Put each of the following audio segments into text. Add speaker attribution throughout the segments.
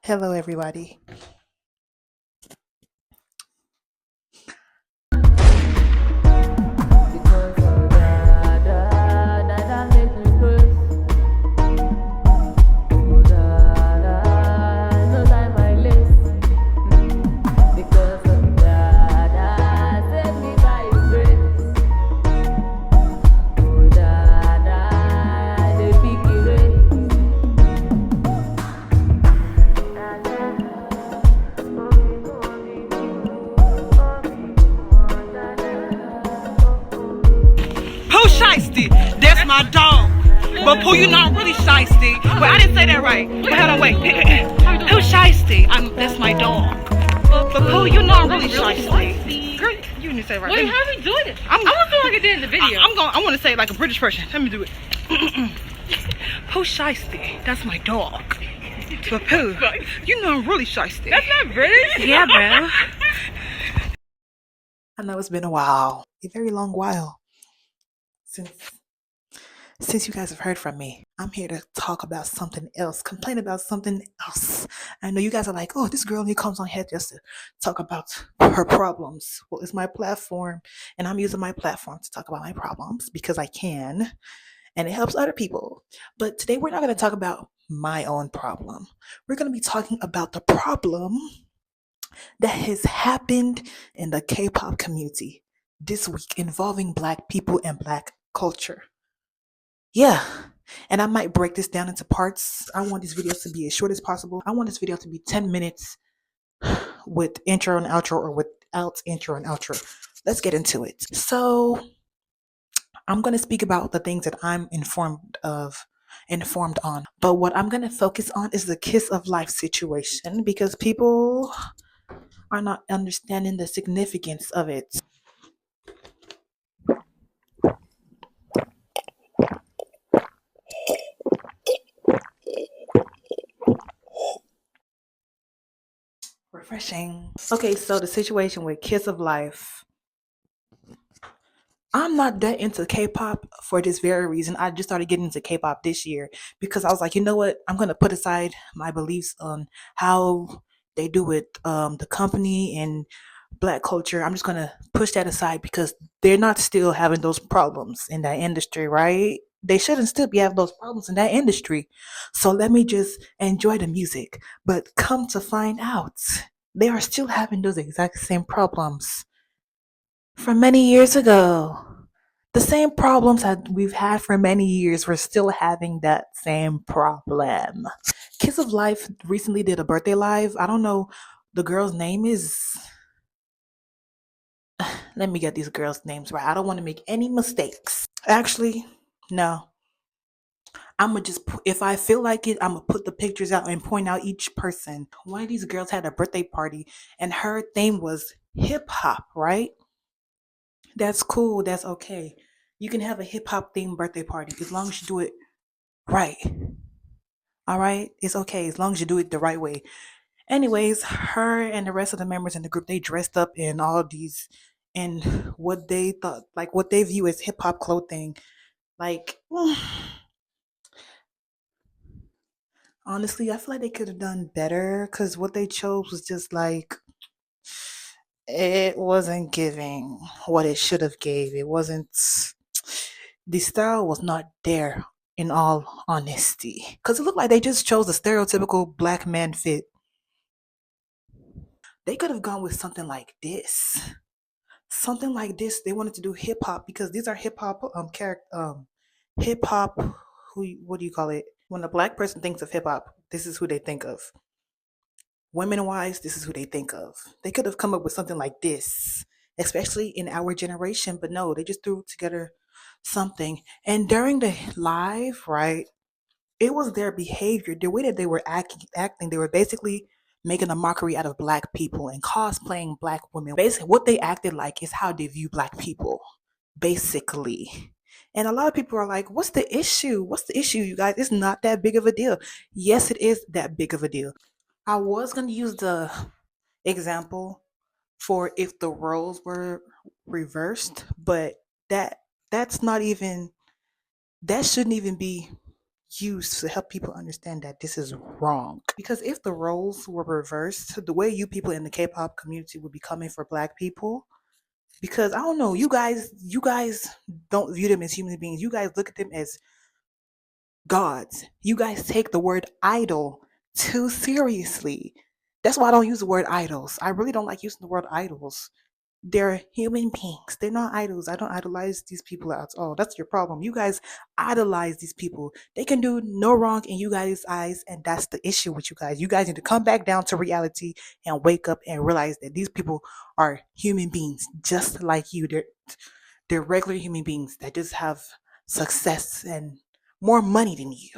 Speaker 1: Hello, everybody.
Speaker 2: Because of Dada, Dada make me craze. Oh Dada, no time I lace. Because of Dada, save me by His grace. Oh Dada, the big erase.
Speaker 3: Pooh Shiesty, that's my dog. But Pooh, you know I'm really shiesty. But I didn't say that right. But hold on, wait. Pooh Shiesty, that's my dog. But Pooh, you know I'm really shiesty. Girl, you need to say it right.
Speaker 2: Wait, how are we doing it?
Speaker 3: I'm
Speaker 2: I want to feel like I did in the video.
Speaker 3: I want to say it like a British person. Let me do it. Pooh Shiesty, that's my dog. But Pooh, you know I'm really shiesty.
Speaker 2: That's not British.
Speaker 3: Yeah, bro.
Speaker 1: I know it's been a while, a very long while since you guys have heard from me. I'm here to talk about something else, complain about something else. I know you guys are like, oh, this girl only comes on here just to talk about her problems. Well, it's my platform, and I'm using my platform to talk about my problems because I can, and it helps other people. But today we're not going to talk about my own problem. We're going to be talking about the problem that has happened in the K-pop community this week involving Black people and Black culture. Yeah, and I might break this down into parts. I want these videos to be as short as possible. I want this video to be 10 minutes with intro and outro or without intro and outro. Let's get into it. So, I'm going to speak about the things that I'm informed on. But what I'm going to focus on is the kiss of life situation because people are not understanding the significance of it. Refreshing. Okay, so the situation with Kiss of Life. I'm not that into K-pop for this very reason. I just started getting into K-pop this year because I was like, you know what? I'm gonna put aside my beliefs on how they do with the company and Black culture. I'm just gonna push that aside because they're not still having those problems in that industry, right? They shouldn't still be having those problems in that industry. So let me just enjoy the music. But come to find out, they are still having those exact same problems from many years ago. The same problems that we've had for many years, we're still having that same problem. Kiss of Life recently did a birthday live. I don't know. The girl's name is. Let me get these girls' names right. I don't want to make any mistakes. Actually, no. I'm gonna just, if I feel like it, I'm gonna put the pictures out and point out each person. One of these girls had a birthday party, and her theme was hip hop, right? That's cool. That's okay. You can have a hip hop themed birthday party as long as you do it right. All right? It's okay as long as you do it the right way. Anyways, her and the rest of the members in the group, they dressed up in all these in what they thought, like what they view as hip hop clothing. Like, honestly, I feel like they could have done better because what they chose was just like it wasn't giving what it should have gave. It wasn't, the style was not there, in all honesty, because it looked like they just chose a stereotypical black man fit. They could have gone with something like this. They wanted to do hip hop because these are hip hop character hip hop, what do you call it, when a black person thinks of hip hop, this is who they think of. Women wise, this is who they think of. They could have come up with something like this, especially in our generation, but no, they just threw together something. And during the live, right, it was their behavior, the way that they were acting. They were basically making a mockery out of black people and cosplaying black women. Basically, what they acted like is how they view black people, basically. And a lot of people are like, what's the issue? What's the issue, you guys? It's not that big of a deal. Yes, it is that big of a deal. I was going to use the example for if the roles were reversed, but that that's not even, that shouldn't even be used to help people understand that this is wrong. Because if the roles were reversed, the way you people in the K-pop community would be coming for black people, because I don't know, you guys don't view them as human beings. You guys look at them as gods. You guys take the word idol too seriously. That's why I don't use the word idols. I really don't like using the word idols. They're human beings. They're not idols. I don't idolize these people at all. That's your problem. You guys idolize these people. They can do no wrong in you guys' eyes, and that's the issue with you guys. You guys need to come back down to reality and wake up and realize that these people are human beings just like you. They're regular human beings that just have success and more money than you.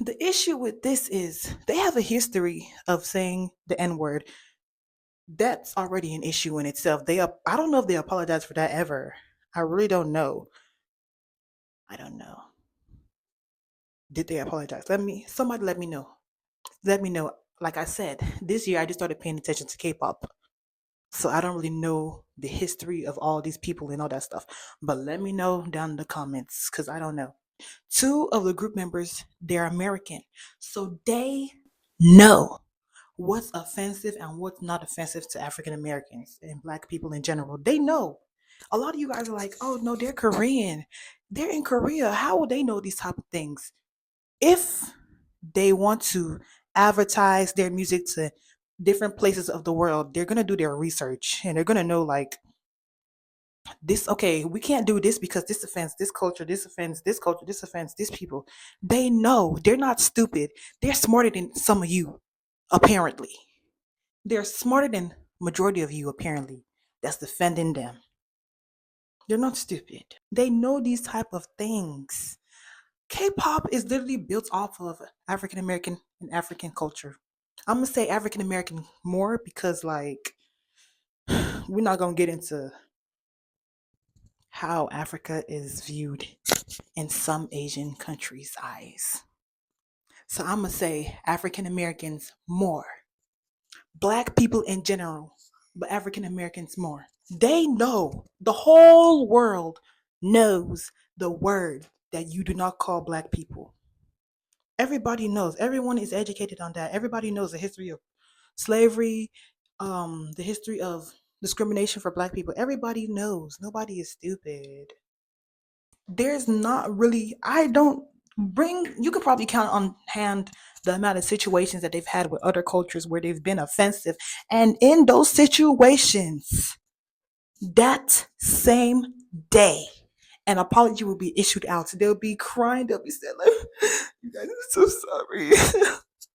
Speaker 1: The issue with this is they have a history of saying the N word. That's already an issue in itself. I don't know if they apologize for that ever. I really don't know. I don't know. Did they apologize? Somebody let me know. Let me know. Like I said, this year I just started paying attention to K-pop. So I don't really know the history of all these people and all that stuff. But let me know down in the comments because I don't know. Two of the group members, they're American. So they know what's offensive and what's not offensive to African Americans and black people in general. They know. A lot of you guys are like, oh no, they're Korean. They're in Korea. How would they know these type of things? If they want to advertise their music to different places of the world, they're gonna do their research and they're gonna know like this, okay, we can't do this because this offends this culture, this offends this culture, this offends this people. They know. They're not stupid. They're smarter than some of you, apparently. They're smarter than majority of you, apparently, that's defending them. They're not stupid. They know these type of things. K-pop is literally built off of African American and African culture. I'm gonna say African American more because like we're not gonna get into how Africa is viewed in some Asian countries' eyes. So I'm gonna say African Americans more. Black people in general, but African Americans more. They know, the whole world knows the word that you do not call black people. Everybody knows. Everyone is educated on that. Everybody knows the history of slavery, the history of discrimination for black people. Everybody knows. Nobody is stupid. There's not really, I don't bring, you could probably count on hand the amount of situations that they've had with other cultures where they've been offensive. And in those situations, that same day, an apology will be issued out. They'll be crying, they'll be saying, like, you guys, I'm so sorry.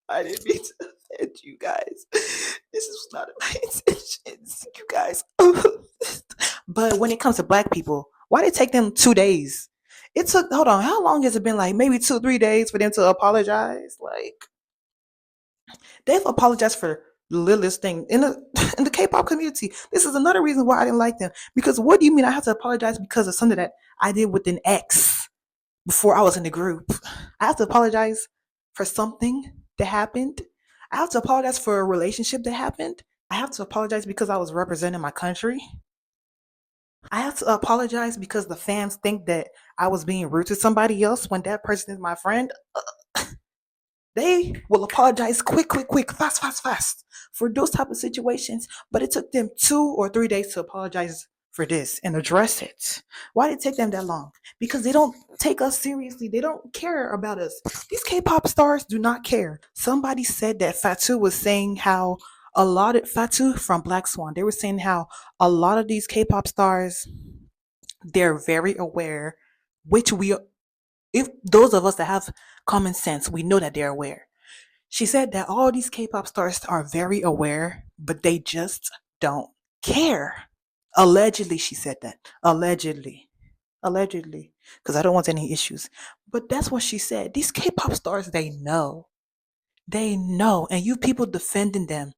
Speaker 1: I didn't mean to offend you guys. This is not my intentions, you guys. But when it comes to black people, why did it take them 2 days? It took, hold on, how long has it been? Like maybe 2, 3 days for them to apologize? Like, they've apologized for the littlest thing in the in the K-pop community. This is another reason why I didn't like them. Because what do you mean I have to apologize because of something that I did with an ex before I was in the group? I have to apologize for something that happened. I have to apologize for a relationship that happened. I have to apologize because I was representing my country. I have to apologize because the fans think that I was being rude to somebody else when that person is my friend. They will apologize quick, quick, quick, fast, fast, fast for those type of situations. But it took them 2 or 3 days to apologize for this and address it. Why did it take them that long? Because they don't take us seriously. They don't care about us. These K-pop stars do not care. Somebody said that Fatu was saying how a lot of Fatu from Black Swan, they were saying how a lot of these K-pop stars, they're very aware, which we, if those of us that have common sense, we know that they're aware. She said that all these K-pop stars are very aware, but they just don't care. Allegedly, she said that. Allegedly. Allegedly. Because I don't want any issues. But that's what she said. These K-pop stars, they know. They know. And you people defending them.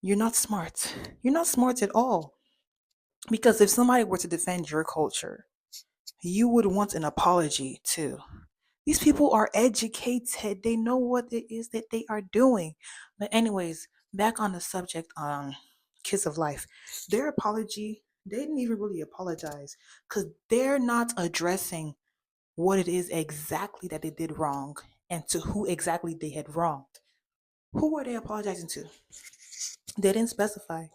Speaker 1: You're not smart. You're not smart at all. Because if somebody were to defend your culture, you would want an apology too. These people are educated. They know what it is that they are doing. But anyways, back on the subject on Kiss of Life. Their apology, they didn't even really apologize because they're not addressing what it is exactly that they did wrong and to who exactly they had wronged. Who were they apologizing to? They didn't specify.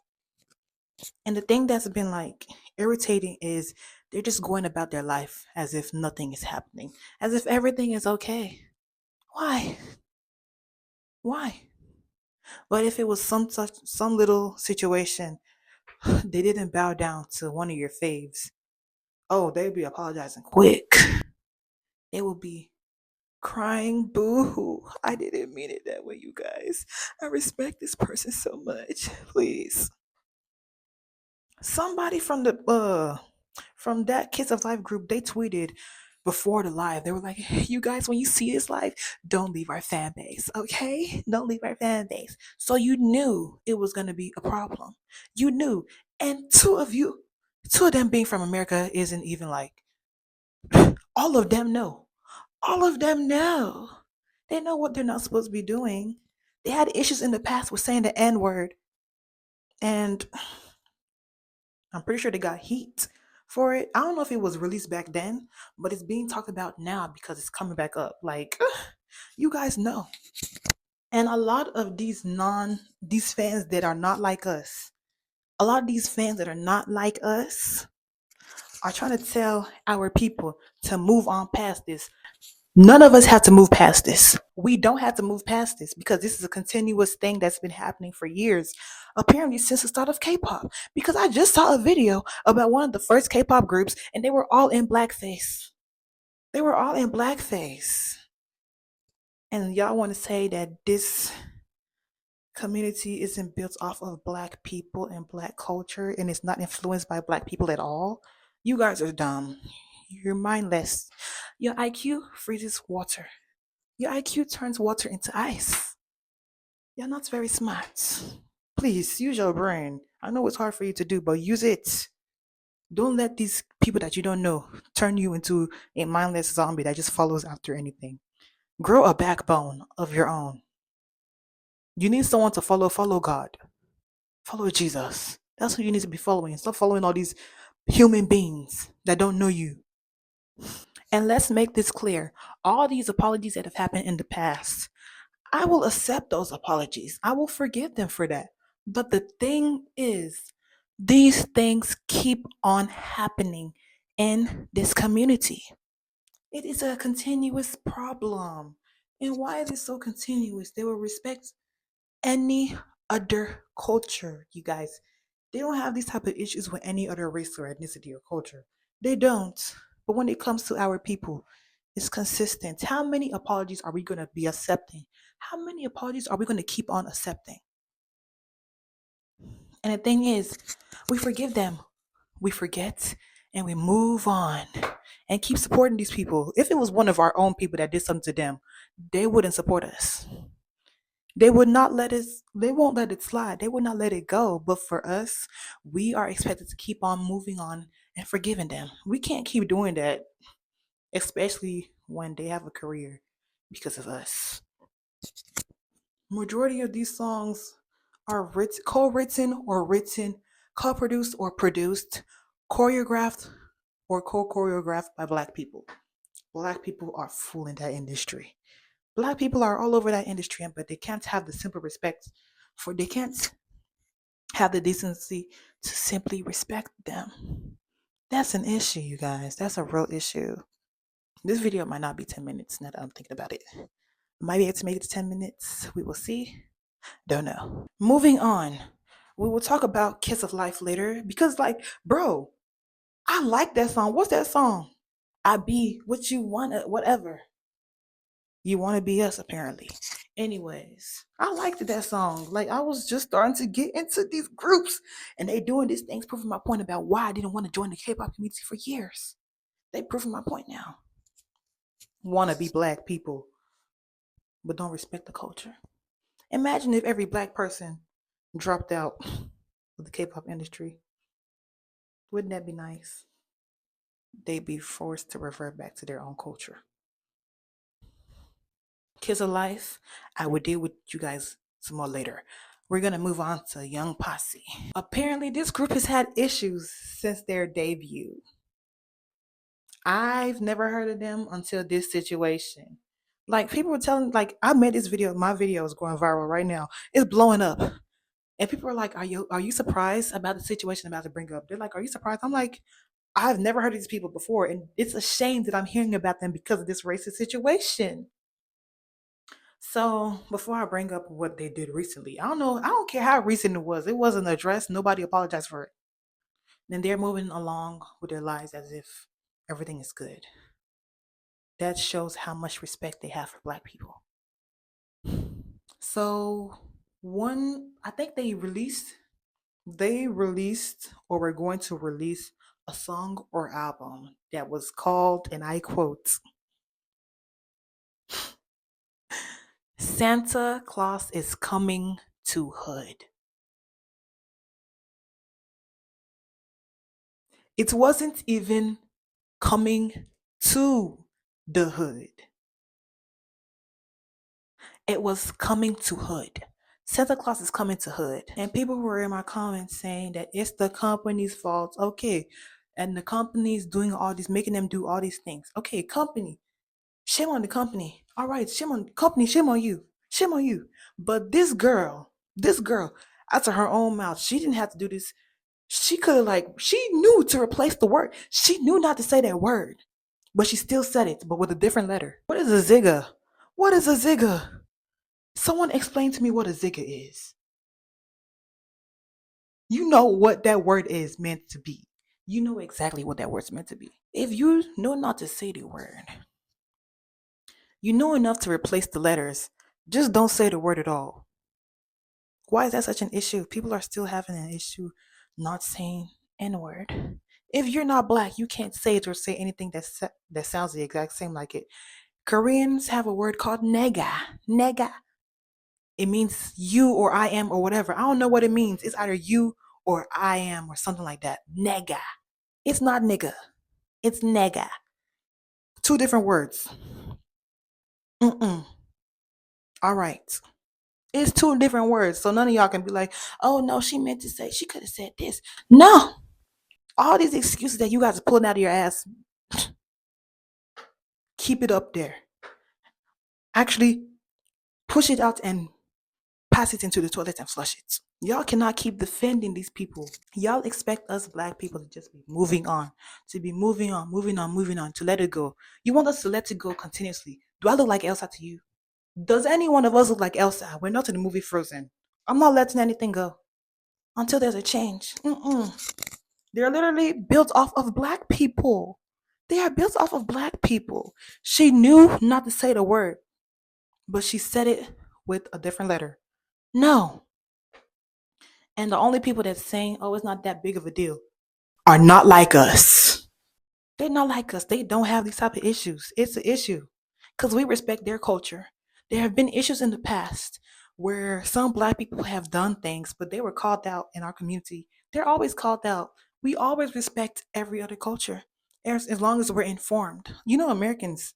Speaker 1: And the thing that's been like irritating is they're just going about their life as if nothing is happening, as if everything is okay. Why? Why? But if it was some little situation, they didn't bow down to one of your faves. Oh, they'd be apologizing quick. They will be crying boo-hoo. I didn't mean it that way, you guys. I respect this person so much. Please. Somebody from that Kids of Life group, they tweeted before the live. They were like, you guys, when you see this live, don't leave our fan base, okay? Don't leave our fan base. So you knew it was gonna be a problem. You knew. And two of them being from America isn't even like all of them know. All of them know. They know what they're not supposed to be doing. They had issues in the past with saying the N word. And I'm pretty sure they got heat for it. I don't know if it was released back then, but it's being talked about now because it's coming back up. Like, you guys know. And a lot of these fans that are not like us, a lot of these fans that are not like us are trying to tell our people to move on past this. None of us have to move past this. We don't have to move past this because this is a continuous thing that's been happening for years, apparently since the start of K-pop. Because I just saw a video about one of the first K-pop groups and they were all in blackface. They were all in blackface. And y'all want to say that this community isn't built off of black people and black culture and it's not influenced by black people at all? You guys are dumb. You're mindless. Your IQ freezes water. Your IQ turns water into ice. You're not very smart. Please use your brain. I know it's hard for you to do, but use it. Don't let these people that you don't know turn you into a mindless zombie that just follows after anything. Grow a backbone of your own. You need someone to follow God. Follow Jesus. That's who you need to be following. Stop following all these human beings that don't know you. And let's make this clear. All these apologies that have happened in the past, I will accept those apologies. I will forgive them for that. But the thing is, these things keep on happening in this community. It is a continuous problem. And why is it so continuous? They will respect any other culture, you guys. They don't have these type of issues with any other race or ethnicity or culture. They don't. But when it comes to our people, it's consistent. How many apologies are we going to be accepting? How many apologies are we going to keep on accepting? And the thing is, we forgive them. We forget and we move on and keep supporting these people. If it was one of our own people that did something to them, they wouldn't support us. They would not let us, they won't let it slide. They would not let it go. But for us, we are expected to keep on moving on and forgiving them. We can't keep doing that, especially when they have a career because of us. Majority of these songs are co-written or written, co-produced or produced, choreographed or co-choreographed by black people. Black people are fooling that industry. Black people are all over that industry, but they can't have the simple respect they can't have the decency to simply respect them. That's an issue, you guys. That's a real issue. This video might not be 10 minutes now that I'm thinking about it. Might be able to make it to 10 minutes. We will see. Don't know. Moving on. We will talk about Kiss of Life later because, like, bro, I like that song. What's that song? I be what you want, whatever. You want to be us, apparently. Anyways, I liked that song. Like, I was just starting to get into these groups and they doing these things, proving my point about why I didn't want to join the K-pop community for years. They proving my point now. Want to be black people, but don't respect the culture. Imagine if every black person dropped out of the K-pop industry. Wouldn't that be nice? They'd be forced to revert back to their own culture. Kids of Life, I will deal with you guys some more later. We're going to move on to Young Posse. Apparently, this group has had issues since their debut. I've never heard of them until this situation. Like people were telling, like I made this video. My video is going viral right now. It's blowing up, and people are like, "Are you surprised about the situation I'm about to bring up?" They're like, "Are you surprised?" I'm like, "I've never heard of these people before, and it's a shame that I'm hearing about them because of this racist situation." So before I bring up what they did recently, I don't know. I don't care how recent it was. It wasn't addressed. Nobody apologized for it. Then they're moving along with their lives as if everything is good. That shows how much respect they have for black people. So one, I think they released or were going to release a song or album that was called, and I quote, Santa Claus is coming to hood. It wasn't even coming to the hood. It was coming to hood. Santa Claus is coming to hood. And people were in my comments saying that it's the company's fault. Okay. And the company's doing all this, making them do all these things. Okay, company. Shame on the company. All right, shame on the company, shame on you. Shame on you. But this girl, out of her own mouth, she didn't have to do this. She could have she knew to replace the word. She knew not to say that word. But she still said it, but with a different letter. What is a Zigga? What is a Zigga? Someone explain to me what a Zigga is. You know what that word is meant to be. You know exactly what that word's meant to be. If you know not to say the word, you know enough to replace the letters, just don't say the word at all. Why is that such an issue? People are still having an issue not saying N word. If you're not black, you can't say it or say anything that sounds the exact same like it. Koreans have a word called nega. Nega. It means you or I am or whatever. I don't know what it means. It's either you or I am or something like that. Nega. It's not nigga. It's nega. Two different words. Mm-mm. All right. It's two different words. So none of y'all can be like, oh no, she meant to say, she could have said this. No. All these excuses that you guys are pulling out of your ass, keep it up there. Actually, push it out and pass it into the toilet and flush it. Y'all cannot keep defending these people. Y'all expect us black people to just be moving on, to be moving on, moving on, moving on, to let it go. You want us to let it go continuously. Do I look like Elsa to you? Does any one of us look like Elsa? We're not in the movie Frozen. I'm not letting anything go until there's a change. They're literally built off of black people. They are built off of black people. She knew not to say the word, but she said it with a different letter. No. And the only people that's saying, oh, it's not that big of a deal, are not like us. They're not like us. They don't have these type of issues. It's an issue because we respect their culture. There have been issues in the past where some black people have done things, but they were called out in our community. They're always called out. We always respect every other culture as long as we're informed. You know, Americans,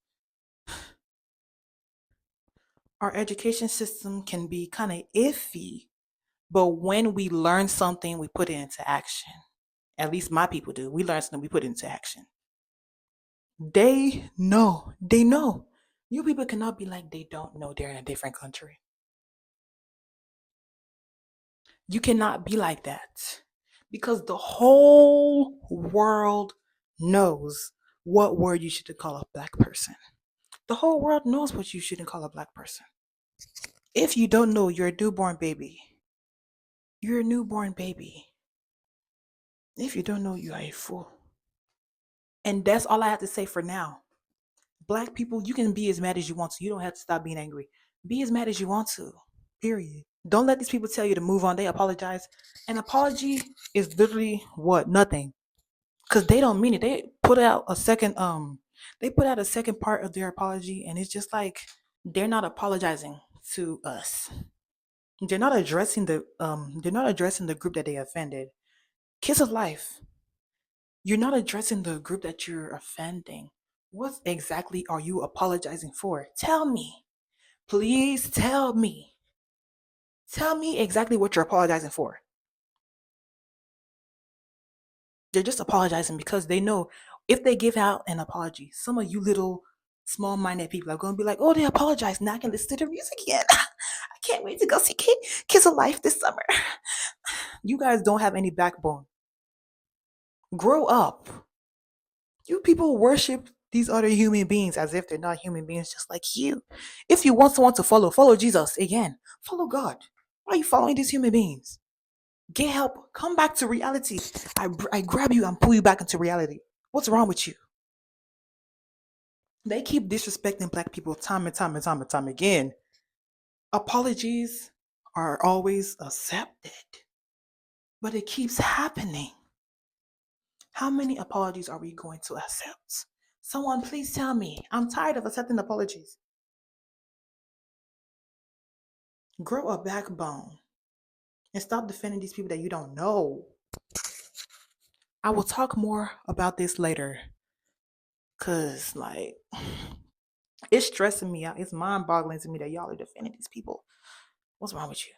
Speaker 1: our education system can be kind of iffy, but when we learn something, we put it into action. At least my people do. We learn something, we put it into action. They know. They know. You people cannot be like they don't know they're in a different country. You cannot be like that because the whole world knows what word you should call a black person. The whole world knows what you shouldn't call a black person. If you don't know, you're a newborn baby. You're a newborn baby. If you don't know, you are a fool. And that's all I have to say for now. Black people, you can be as mad as you want to. You don't have to stop being angry. Be as mad as you want to. Period. Don't let these people tell you to move on. They apologize. An apology is literally what? Nothing. Because they don't mean it. They put out a second part of their apology, and it's just like they're not apologizing to us. They're not addressing the group that they offended. Kiss of life. You're not addressing the group that you're offending. What exactly are you apologizing for? Tell me. Please tell me. Tell me exactly what you're apologizing for. They're just apologizing because they know If they give out an apology, some of you little small-minded people are going to be like, oh, they apologized. Now I can listen to the music again. I can't wait to go see Kiss of Life this summer. You guys don't have any backbone. Grow up. You people worship these other human beings as if they're not human beings just like you. If you want someone to follow Jesus again. Follow God. Why are you following these human beings? Get help. Come back to reality. I grab you and pull you back into reality. What's wrong with you? They keep disrespecting black people time and time and time and time again. Apologies are always accepted, but it keeps happening. How many apologies are we going to accept? Someone please tell me. I'm tired of accepting apologies. Grow a backbone and stop defending these people that you don't know. I will talk more about this later. Cause like it's stressing me out. It's mind-boggling to me that y'all are defending these people. What's wrong with you?